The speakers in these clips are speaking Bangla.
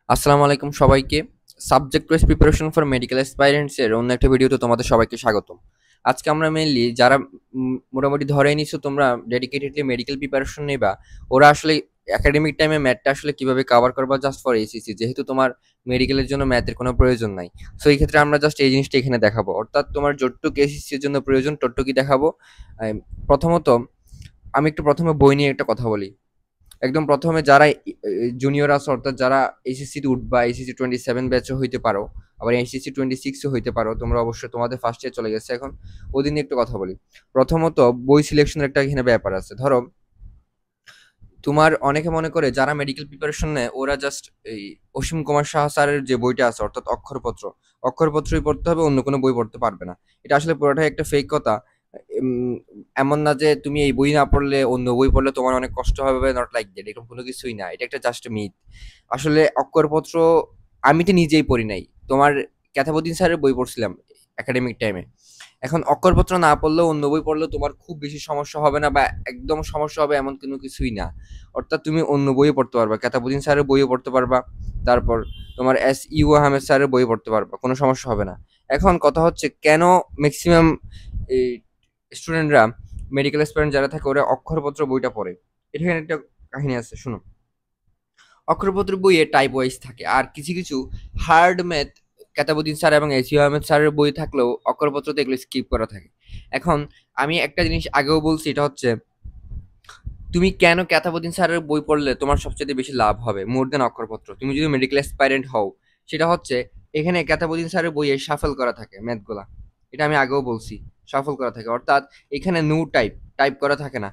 আসসালামু আলাইকুম সবাইকে। Subject wise preparation for medical অ্যাসপাইরেন্টস এর অন্য একটা ভিডিওতে তোমাদের সবাইকে স্বাগতম। আজকে আমরা মেইনলি যারা মোটামুটি ধরে নিছো তোমরা ডেডিকেটেডলি মেডিকেল প্রিপারেশন নিবা, ওরা আসলে একাডেমিক টাইমে ম্যাথটা আসলে কিভাবে কভার করবা জাস্ট ফর এসিসি, যেহেতু তোমার মেডিকেলের জন্য ম্যাথের কোনো প্রয়োজন নাই। সো এই ক্ষেত্রে আমরা জাস্ট এই জিনিসটা এখানে দেখাবো, অর্থাৎ তোমার যতটুক এসিসি এর জন্য প্রয়োজন ততটুকুই দেখাবো। প্রথমত আমি একটু প্রথমে বই নিয়ে একটা কথা বলি। একদম প্রথমে যারা জুনিয়র আছে, অর্থাৎ যারা এইচএসসি তে উঠবা, এইচএসসি 27 ব্যাচও হইতে পারো, আবার এইচএসসি 26ও হইতে পারো, তোমরা অবশ্যই তোমাদের ফার্স্ট ইয়ার চলে গেছে এখন, ওদিন নিয়ে একটু কথা বলি। প্রথমত বই সিলেকশনের একটা এখানে ব্যাপার আছে। ধরো তোমার অনেকে মনে করে যারা মেডিকেল প্রিপারেশন নেয় ওরা জাস্ট এই অসীম কুমার সাহা স্যারের যে বইটা আছে অর্থাৎ অক্ষরপত্র, অক্ষরপত্রই পড়তে হবে, অন্য কোনো বই পড়তে পারবে না। এটা আসলে পুরোটাই একটা ফেক কথা। উম, এমন না যে তুমি এই বই না পড়লে অন্য বই পড়লে তোমার অনেক কষ্ট হবে, নট লাইক দ্যাট, এরকম কোনো কিছুই না, এটা একটা জাস্ট মিথ। আসলে অক্ষরপত্র আমি তো নিজেই পড়ি নাই, তোমার ক্যাথাবুদ্দিন স্যারের বই পড়ছিলাম একাডেমিক টাইমে। এখন অক্ষরপত্র না পড়লেও অন্য বই পড়লেও তোমার খুব বেশি সমস্যা হবে না, বা একদম সমস্যা হবে এমন কোনো কিছুই না। অর্থাৎ তুমি অন্য বইও পড়তে পারবা, কেতাবুদ্দিন স্যারের বইও পড়তে পারবা, তারপর তোমার ইউ আহমেদ স্যারের বই পড়তে পারবা, কোনো সমস্যা হবে না। এখন কথা হচ্ছে কেন ম্যাক্সিমাম এই স্টুডেন্টরা মেডিকেল স্টুডেন্ট যারা থাকে ওরা অক্ষরপত্র বইটা পড়ে। এখানে একটা কাহিনী আছে, শুনো। অক্ষরপত্র বইয়ে টাইপ ওয়াইজ থাকে, আর কিছু কিছু হার্ড ম্যাথ কেতাবুদ্দিন স্যার এবং এসিও আহমেদ স্যারের বই থাকলেও অক্ষরপত্রতে এগুলো স্কিপ করা থাকে। এখন আমি একটা জিনিস আগেও বলছি, এটা হচ্ছে তুমি কেন কেতাবুদ্দিন স্যারের বই পড়লে তোমার সবচেয়ে বেশি লাভ হবে মোর দেন অক্ষরপত্র, তুমি যদি মেডিকেল অ্যাসপাইরেন্ট হও। সেটা হচ্ছে এখানে কেতাবুদ্দিন স্যারের বইয়ে শাফল করা থাকে ম্যাথগুলা, এটা আমি আগেও বলছি। শাফল করা থাকে অর্থাৎ এখানে নো টাইপ টাইপ করা থাকে না,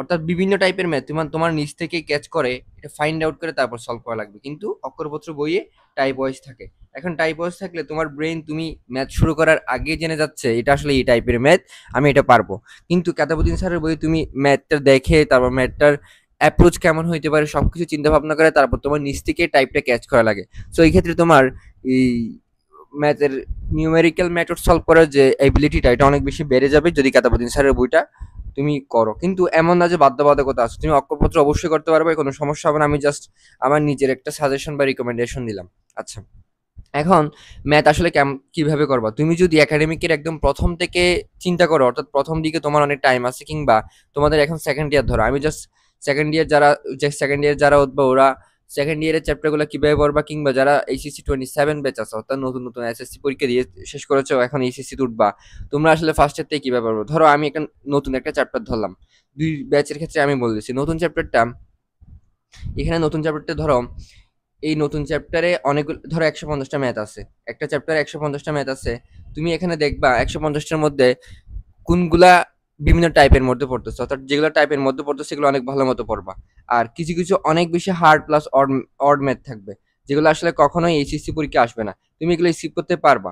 অর্থাৎ বিভিন্ন টাইপের ম্যাথ তোমার তোমার নিজ থেকে ক্যাচ করে এটা ফাইন্ড আউট করে তারপর সলভ করা লাগবে, কিন্তু অক্ষরপত্র বইয়ে টাইপ ওয়াইজ থাকে। এখন টাইপ ওয়াইজ থাকলে তোমার ব্রেন তুমি ম্যাথ শুরু করার আগে জেনে যাচ্ছে এটা আসলে এই টাইপের ম্যাথ, আমি এটা পারবো। কিন্তু কেতাবুদ্দিন স্যারের বই তুমি ম্যাথটা দেখে তারপর ম্যাথটার অ্যাপ্রোচ কেমন হইতে পারে সবকিছু চিন্তা ভাবনা করে তারপর তোমার নিজ থেকে টাইপটা ক্যাচ করা লাগে। সো এই ক্ষেত্রে তোমার এই ম্যাথের নিউমেরিক্যাল মেথড সলভ করার যে এবিলিটিটা এটা অনেক বেশি বেড়ে যাবে যদি কেতাবুদ্দিন স্যারের বইটা তুমি করো। কিন্তু এমন না যে বাধ্যবাধকতা আছে, তুমি অক্ষরপত্র অবশ্যই করতে পারবে, কোনো সমস্যা হবে না। আমি জাস্ট আমার নিজের একটা সাজেশন বা রিকমেন্ডেশন দিলাম। আচ্ছা, এখন ম্যাথ আসলে কিভাবে করবা, তুমি যদি একাডেমিকের একদম প্রথম থেকে চিন্তা করো, অর্থাৎ প্রথম দিকে তোমার অনেক টাইম আছে, কিংবা তোমাদের এখন সেকেন্ড ইয়ার ধরো, আমি জাস্ট সেকেন্ড ইয়ার যারা উঠবে ওরা সেকেন্ড ইয়ারের চ্যাপ্টারগুলো কিভাবে পড়বা, কিংবা যারা এইচএসসি 27 ব্যাচ আছে অর্থাৎ নতুন নতুন এসএসসি পরীক্ষা দিয়ে শেষ করেছো এখন এইচএসসি উঠবা, তোমরা আসলে ফার্স্ট ইয়ার থেকে কিভাবে পড়বো। ধরো আমি একটা নতুন একটা চ্যাপ্টার ধরলাম, দুই ব্যাচের ক্ষেত্রে আমি বলতেছি নতুন চ্যাপ্টারটা। এখানে নতুন চ্যাপ্টারটা ধরো, এই নতুন চ্যাপ্টারে অনেক, ধরো 150টা ম্যাথ আছে, একটা চ্যাপ্টারে 150টা ম্যাথ আছে। তুমি এখানে দেখবা 150টার মধ্যে কোনগুলা বিভিন্ন টাইপের মধ্যে পড়তেছে, অর্থাৎ যেগুলো টাইপের মধ্যে পড়তেছে সেগুলো অনেক ভালো মতো পড়বা। আর কিছু কিছু অনেক বেশি হার্ড প্লাস অড ম্যাথ থাকবে, যেগুলো আসলে কখনোই এইচএসসি পরীক্ষা আসবে না, তুমি এগুলো স্কিপ করতে পারবা।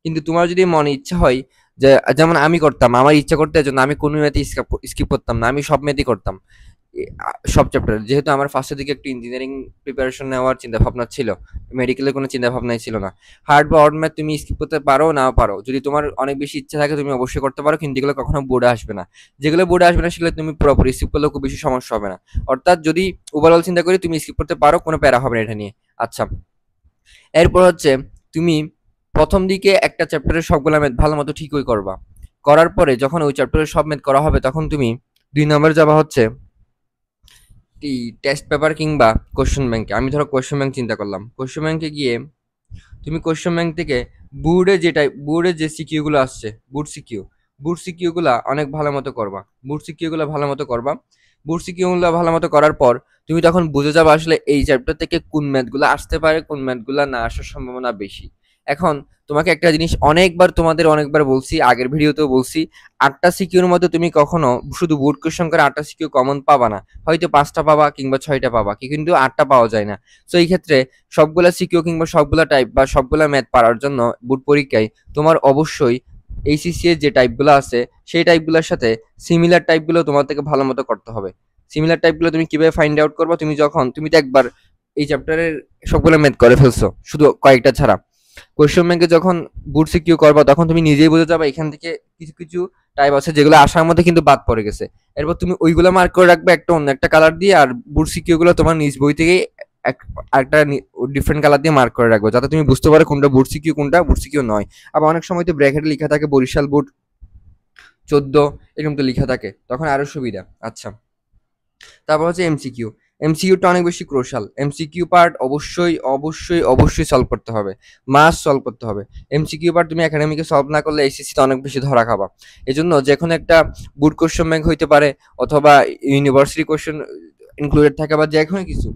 কিন্তু তোমার যদি মনে ইচ্ছা হয় যে, যেমন আমি করতাম, আমার ইচ্ছা করতে জন্য আমি কোনো ম্যাথই স্কিপ করতাম না, আমি সব ম্যাথই করতাম। সব চ্যাপ্টার, যেহেতু আমার ফার্স্টের দিকে একটু ইঞ্জিনিয়ারিং প্রিপারেশন নেওয়ার চিন্তা ভাবনা ছিল, মেডিকেলের কোনো চিন্তা ভাবনাই ছিল না। হার্ড বা অড ম্যাথ তুমি স্কিপ করতে পারো না পারো, যদি তোমার অনেক বেশি ইচ্ছা থাকে তুমি অবশ্যই করতে পারো, কিন্তু এগুলো কখনো বোর্ডে আসবে না। যেগুলো বোর্ডে আসবে না সেগুলো তুমি পুরোপুরি স্কিপ করলেও খুব বেশি সমস্যা হবে না। অর্থাৎ যদি ওভারঅল চিন্তা করি তুমি স্কিপ করতে পারো, কোনো প্যারা হবে না এটা নিয়ে। আচ্ছা, এরপর হচ্ছে তুমি প্রথম দিকে একটা চ্যাপ্টারের সবগুলা ম্যাথ ভালো মতো ঠিকই করবা। করার পরে যখন ওই চ্যাপ্টারের সব ম্যাথ করা হবে তখন তুমি 2 নম্বর যাবা হচ্ছে টেস্ট পেপার কিংবা কোশ্চেন ব্যাংকে। আমি ধরো কোশ্চেন ব্যাংক চিন্তা করলাম, কোশ্চেন ব্যাংকে গিয়ে তুমি কোশ্চেন ব্যাংক থেকে বোর্ডে যে সিকিউ গুলো আসছে, বুট সিকিউ গুলা অনেক ভালো মতো করবা, বুট সিকিউ গুলা ভালো মতো করবা। বুট সিকিউ গুলা ভালো মতো করার পর তুমি তখন বুঝে যাবে আসলে এই চ্যাপ্টার থেকে কোন ম্যাথ গুলা আসতে পারে, কোন ম্যাথ গুলা না আসার সম্ভাবনা বেশি। এখন তোমাকে একটা জিনিস অনেকবার বলছি, আগের ভিডিওতেও বলছি, 8টা সিকিউর মধ্যে তুমি কখনো শুধু বুট কোশ্চেন করে 8টা সিকিউ কমন পাবা না, হয়তো 5টা পাবা কিংবা 6টা পাবা, কিন্তু 8টা পাওয়া যায় না। তো এই ক্ষেত্রে সবগুলা সিকিউ কিংবা সবগুলা টাইপ বা সবগুলা ম্যাথ পারার জন্য বুট পরীক্ষায় তোমার অবশ্যই এইচএসসি এর যে টাইপগুলো আছে সেই টাইপগুলোর সাথে সিমিলার টাইপগুলো তোমার থেকে ভালো মতো করতে হবে। সিমিলার টাইপগুলো তুমি কিভাবে ফাইন্ড আউট করবা, তুমি তো একবার এই চ্যাপ্টারের সবগুলো ম্যাথ করে ফেলছো শুধু কয়েকটা ছাড়া, কোয়েশ্চন ব্যাংকে যখন বুট সিকিউ করবা তখন তুমি নিজেই বুঝে যাবে এখান থেকে কিছু কিছু টাইপ আছে যেগুলো আসার মধ্যে কিন্তু বাদ পড়ে গেছে। এরপর তুমি ওইগুলো মার্ক করে রাখবে একটা অন্য একটা কালার দিয়ে, আর বুট সিকিউ গুলো তোমার নিজ বই থেকেই একটা ডিফারেন্ট কালার দিয়ে মার্ক করে রাখবো, যাতে তুমি বুঝতে পারো কোনটা বোর্ড সিকিউ কোনটা বোর্ড সিকিউ নয়। আবার অনেক সময় তো ব্র্যাকেটে লেখা থাকে বরিশাল বোর্ড 14 এরকম তো লেখা থাকে, তখন আরো সুবিধা। আচ্ছা, তারপর হচ্ছে এমসিকিউ। এমসিকিউটা অনেক বেশি ক্রুশাল। এমসিকিউ পার্ট অবশ্যই অবশ্যই অবশ্যই সলভ করতে হবে, মাস্ট সলভ করতে হবে। এমসিকিউ পার্ট তুমি একাডেমিকে সলভ না করলে এইচএসসিতে অনেক বেশি ধরা খাবা। এজন্য যে কোনো একটা বোর্ড কোশ্চেন ব্যাংক হইতে পারে, অথবা ইউনিভার্সিটি কোশ্চেন ইনক্লুডেড থাকে, বা যে কোনো কিছু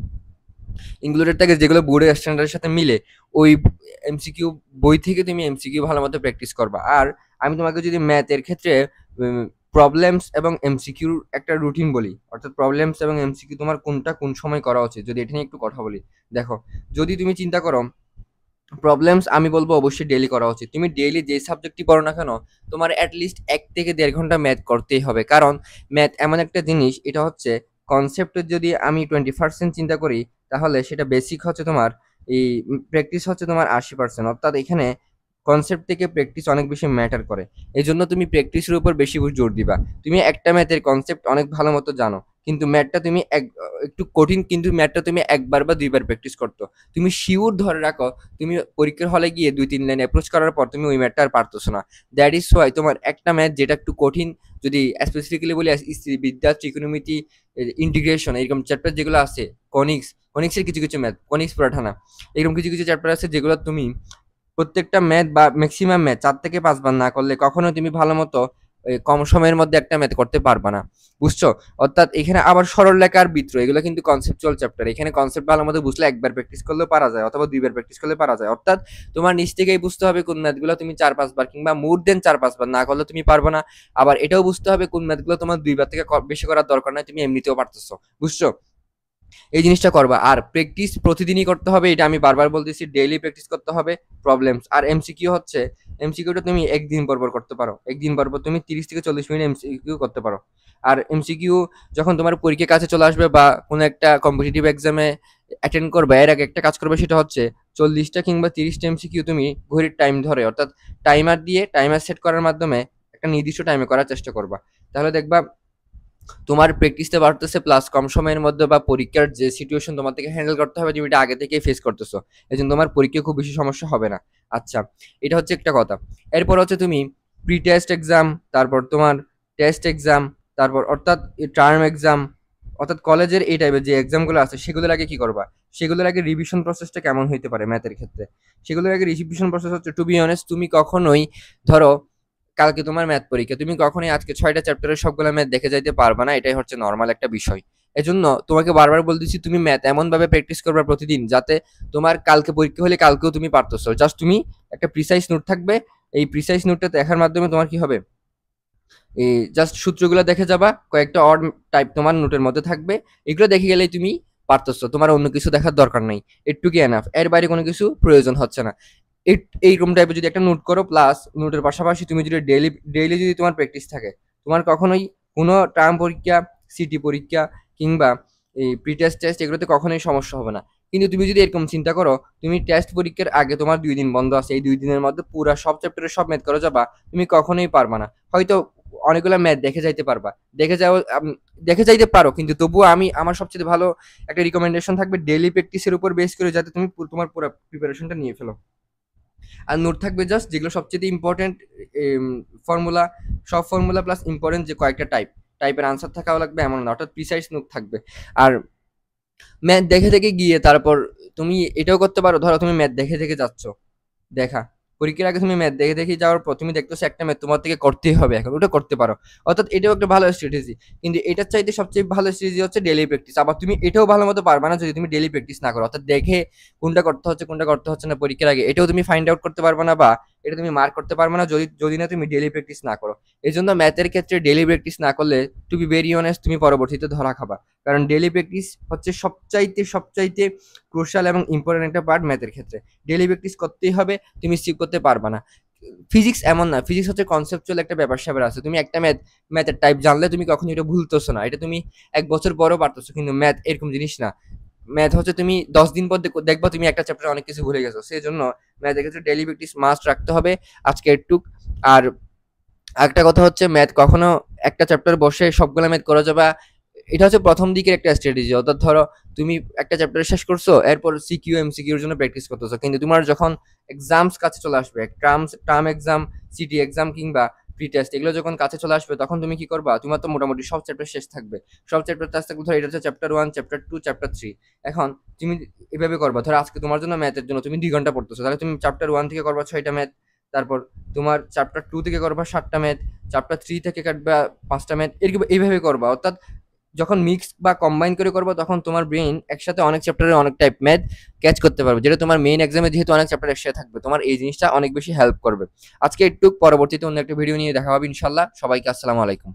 ইনক্লুডেড থাকে যেগুলো বোর্ডের স্ট্যান্ডার্ডের সাথে মিলে, ওই এমসিকিউ বই থেকে তুমি এমসিকিউ ভালো মতো প্র্যাকটিস করবা। আর আমি তোমাকে যদি ম্যাথের ক্ষেত্রে প্রবলেমস এবং এমসিকিউর একটা রুটিন বলি, অর্থাৎ প্রবলেমস এবং এমসিকিউ তোমার কোনটা কোন সময় করা উচিত, যদি এটা নিয়ে একটু কথা বলি। দেখো, যদি তুমি চিন্তা করো প্রবলেমস, আমি বলবো অবশ্যই ডেইলি করা উচিত। তুমি ডেইলি যে সাবজেক্টই পড়ো না কেন, তোমার অ্যাটলিস্ট 1 থেকে 1.5 ঘন্টা ম্যাথ করতেই হবে। কারণ ম্যাথ এমন একটা জিনিস, এটা হচ্ছে কনসেপ্টের যদি আমি 20% চিন্তা করি, তাহলে সেটা বেসিক হচ্ছে তোমার, এই প্র্যাকটিস হচ্ছে তোমার 80%। অর্থাৎ এখানে কনসেপ্ট থেকে প্র্যাকটিস অনেক বেশি ম্যাটার করে। এই জন্য তুমি প্র্যাকটিসের উপর বেশি জোর দিবা। তুমি একটা ম্যাথের কনসেপ্ট অনেক ভালো মতো জানো, কিন্তু ম্যাথটা তুমি একটু কঠিন, কিন্তু ম্যাথটা তুমি 1 বার বা 2 বার প্র্যাকটিস করতো, তুমি শিওর ধরে রাখো, তুমি পরীক্ষার হলে গিয়ে 2-3 লাইন অ্যাপ্রোচ করার পর তুমি ওই ম্যাথটা আর পারতেছো না। দ্যাট ইজ ওয়াই তোমার একটা ম্যাথ যেটা একটু কঠিন, যদি স্পেসিফিক্যালি বলি বিদ্যা, ত্রিকোণমিতি, ইন্টিগ্রেশন, এরকম চ্যাপ্টার যেগুলো আছে, কনিক্সের কিছু কিছু ম্যাথ, কনিক্স পড়াঠানা, এরকম কিছু কিছু চ্যাপ্টার আছে যেগুলো তুমি প্রত্যেকটা ম্যাথ বা ম্যাক্সিমাম ম্যাথ 4 থেকে 5 বার না করলে কখনো তুমি ভালো মতো কম সময়ের মধ্যে একটা ম্যাথ করতে পারবা না। বুঝছো? অর্থাৎ এখানে আবার সরল লেখা আর বৃত্ত, এগুলো কিন্তু কনসেপচুয়াল চ্যাপ্টার। এখানে কনসেপ্ট ভালো মতো বুঝলে 1 বার প্র্যাকটিস করলেও পারা যায়, অথবা 2 বার প্র্যাকটিস করলে পারা যায়। অর্থাৎ তোমার নিজ থেকেই বুঝতে হবে কোন ম্যাথগুলো তুমি 4-5 বার কিংবা মোর দেন 4-5 বার না করলে তুমি পারবে না। আবার এটাও বুঝতে হবে কোন ম্যাথগুলো তোমার 2 বার থেকে বেশি করার দরকার নাই, তুমি এমনিতেও পারতেছো। বুঝছো? এই জিনিসটা করবা। আর প্র্যাকটিস প্রতিদিনই করতে হবে, এটা আমি বারবার বলতেছি, ডেইলি প্র্যাকটিস করতে হবে। প্রবলেমস আর এমসিকিউ হচ্ছে, এমসিকিউটা তুমি একদিন পর পর করতে পারো, একদিন পর পর তুমি 30 থেকে 40 মিনিট এমসিকিউ করতে পারো। আর এমসিকিউ যখন তোমার পরীক্ষার কাছে চলে আসবে বা কোনো একটা কম্পিটিটিভ এক্সামে অ্যাটেন্ড করবে, এর আগে একটা কাজ করবে, সেটা হচ্ছে 40টা কিংবা 30টা এমসিকিউ তুমি ঘড়ির টাইম ধরে, অর্থাৎ টাইমার দিয়ে, টাইমার সেট করার মাধ্যমে একটা নির্দিষ্ট টাইমে করার চেষ্টা করবা। তাহলে দেখবা তোমার প্র্যাকটিসটা বাড়তেছে, প্লাস কম সময়ের মধ্যে বা পরীক্ষার যে সিচুয়েশন তোমার থেকে হ্যান্ডেল করতে হবে, তুমি এটা আগে থেকেই ফেস করতেছো। এই জন্য তোমার পরীক্ষায় খুব বেশি সমস্যা হবে না। আচ্ছা, এটা হচ্ছে একটা কথা। এরপর হচ্ছে তুমি প্রি টেস্ট এক্সাম, তারপর তোমার টেস্ট এক্সাম, তারপর অর্থাৎ টার্ম এক্সাম, অর্থাৎ কলেজের এই টাইপের যে এক্সামগুলো আছে, সেগুলোর আগে কি করবা? সেগুলোর আগে রিভিশন প্রসেসটা কেমন হইতে পারে ম্যাথের ক্ষেত্রে? সেগুলোর আগে রিভিশন প্রসেস হচ্ছে, টু বি অনেস্ট, তুমি কখনোই ধরো কালকে তোমার ম্যাথ পরীক্ষা, তুমি কখনোই আজকে 6টা চ্যাপ্টারের সবগুলো ম্যাথ দেখে যাইতে পারবে না, এটাই হচ্ছে নর্মাল একটা বিষয়। এজন্য তোমাকে বারবার বলতেছি, তুমি ম্যাথ এমন ভাবে প্র্যাকটিস করবে প্রতিদিন, যাতে তোমার কালকে পরীক্ষা হলে কালকেও তুমি পারতেছো। জাস্ট তুমি একটা প্রিসাইজ নোট থাকবে, এই প্রিসাইজ নোটটা দেখার মাধ্যমে তোমার কি হবে, এই জাস্ট সূত্রগুলো দেখে যাবা, কয়েকটা অড টাইপ তোমার নোটের মধ্যে থাকবে, এগুলো দেখে গেলেই তুমি পারতেছো, তোমার অন্য কিছু দেখার দরকার নাই। এটুকু এনাফ, এর বাইরে কোনো কিছু প্রয়োজন হচ্ছে না। এইরকম টাইপের যদি একটা নোট করো, প্লাস নোটের পাশাপাশি তুমি যদি ডেইলি ডেইলি যদি তোমার প্র্যাকটিস থাকে, তোমার কখনোই কোনো টার্ম পরীক্ষা, সিটি পরীক্ষা কিংবা এই প্রি টেস্ট টেস্ট এগুলোতে কখনোই সমস্যা হবে না। কিন্তু তুমি যদি এরকম চিন্তা করো, তুমি টেস্ট পরীক্ষার আগে তোমার 2 দিন বন্ধ আছে, এই 2 দিনের মধ্যে পুরা সব চ্যাপ্টারের সব ম্যাথ করে যাবা, তুমি কখনোই পারবা না। হয়তো অনেকগুলো ম্যাথ দেখে যাইতে পারবা, দেখে যাও, দেখে যাইতে পারো, কিন্তু তবুও আমি, আমার সবচেয়ে ভালো একটা রিকমেন্ডেশন থাকবে ডেইলি প্র্যাকটিসের উপর বেস করে, যাতে তুমি তোমার পুরো প্রিপারেশনটা নিয়ে ফেলো। আর নোট থাকবে জাস্ট যেগুলো সবচেয়ে ইম্পর্টেন্ট ফর্মুলা, সব ফর্মুলা প্লাস ইম্পর্টেন্ট যে কয়েকটা টাইপের আনসার থাকাও লাগবে এমন না, অর্থাৎ প্রিসাইজ নোট থাকবে। আর ম্যাথ দেখে দেখে গিয়ে তারপর তুমি এটাও করতে পারো, ধরো তুমি ম্যাথ দেখে দেখে যাচ্ছ, দেখা পরীক্ষার আগে তুমি ম্যাথ দেখে দেখে যাওয়ার পর তুমি দেখতেছো একটা ম্যাথ তোমার থেকে করতেই হবে, এখন ওটা করতে পারো। অর্থাৎ এটাও একটা ভালো স্ট্র্যাটেজি। কিন্তু এটার চাইতে সবচেয়ে ভালো স্ট্র্যাটেজি হচ্ছে ডেইলি প্র্যাকটিস। আবার তুমি এটাও ভালো মতো পারবে না যদি তুমি ডেইলি প্র্যাকটিস না করো, অর্থাৎ দেখে কোনটা করতে হচ্ছে কোনটা করতে হচ্ছে না পরীক্ষার আগে, এটাও তুমি ফাইন্ড আউট করতে পারবে না, বা এটা তুমি মার্ক করতে পারবে না যদি যদি না তুমি ডেইলি প্র্যাকটিস না করো। এই জন্য ম্যাথের ক্ষেত্রে ডেইলি প্র্যাকটিস না করলে, টু বি ভেরি অনেস্ট, তুমি পরবর্তীতে ধরা খাবা। কারণ ডেইলি প্র্যাকটিস হচ্ছে সবচাইতে সবচাইতে ক্রুশাল এবং ইম্পর্টেন্ট একটা পার্ট ম্যাথের ক্ষেত্রে। ডেইলি প্র্যাকটিস করতেই হবে, তুমি স্কিপ করতে পারবে না। ফিজিক্স এমন না, ফিজিক্স হচ্ছে কনসেপচুয়াল একটা ব্যাপার স্যাপার আছে। তুমি একটা ম্যাথের টাইপ জানলে তুমি কখনো এটা ভুলতেছো না, এটা তুমি 1 বছর পরেও পারতেছো। কিন্তু ম্যাথ এরকম জিনিস না। ম্যাথ হচ্ছে তুমি 10 দিন পর দেখবা তুমি একটা চ্যাপ্টার অনেক কিছু ভুলে গেছো। সেই জন্য ম্যাথের ক্ষেত্রে ডেইলি প্র্যাকটিস মাস্ট রাখতে হবে। আজকে একটুক। আর একটা কথা হচ্ছে, ম্যাথ কখনো একটা চ্যাপ্টার বসে সবগুলো ম্যাথ করা যাবে এটা হচ্ছে প্রথম দিকের একটা স্ট্র্যাটেজি। অর্থাৎ ধরো তুমি একটা চ্যাপ্টার শেষ করছো, এরপর সিকিউ এমসিকিউর জন্য প্র্যাকটিস করতেছো, কিন্তু তোমার যখন এক্সামস কাছে চলে আসবে, টার্ম এক্সাম, সিটি এক্সাম কিংবা প্রি টেস্ট, এগুলো যখন কাছে চলে আসবে তখন তুমি কি করবা? তোমার তো মোটামুটি সব চ্যাপ্টার শেষ থাকবে। সব চ্যাপ্টার শেষ থাকবে, ধরো এটা হচ্ছে চ্যাপ্টার 1, চ্যাপ্টার 2, চ্যাপ্টার 3। এখন তুমি এভাবে করবা, ধরো আজকে তোমার জন্য ম্যাথের জন্য তুমি 2 ঘন্টা পড়তেছো, তাহলে তুমি চ্যাপ্টার 1 থেকে করবা 6টা ম্যাথ, তারপর তোমার চ্যাপ্টার 2 থেকে করবা 7টা ম্যাথ, চ্যাপ্টার 3 থেকে কাটবা 5টা ম্যাথ, এরকম এইভাবে করবা। অর্থাৎ যখন মিক্স বা কম্বাইন করে করবো তখন তোমার ব্রেইন একসাথে অনেক চ্যাপ্টারের অনেক টাইপ ম্যাথ ক্যাচ করতে পারবে, যেটা তোমার মেইন এক্সামে যেহেতু অনেক চ্যাপ্টার একসাথে থাকবে, তোমার এই জিনিসটা অনেক বেশি হেল্প করবে। আজকে একটু, পরবর্তীতে অন্য একটা ভিডিও নিয়ে দেখা হবে ইনশাল্লাহ। সবাইকে আসসালামু আলাইকুম।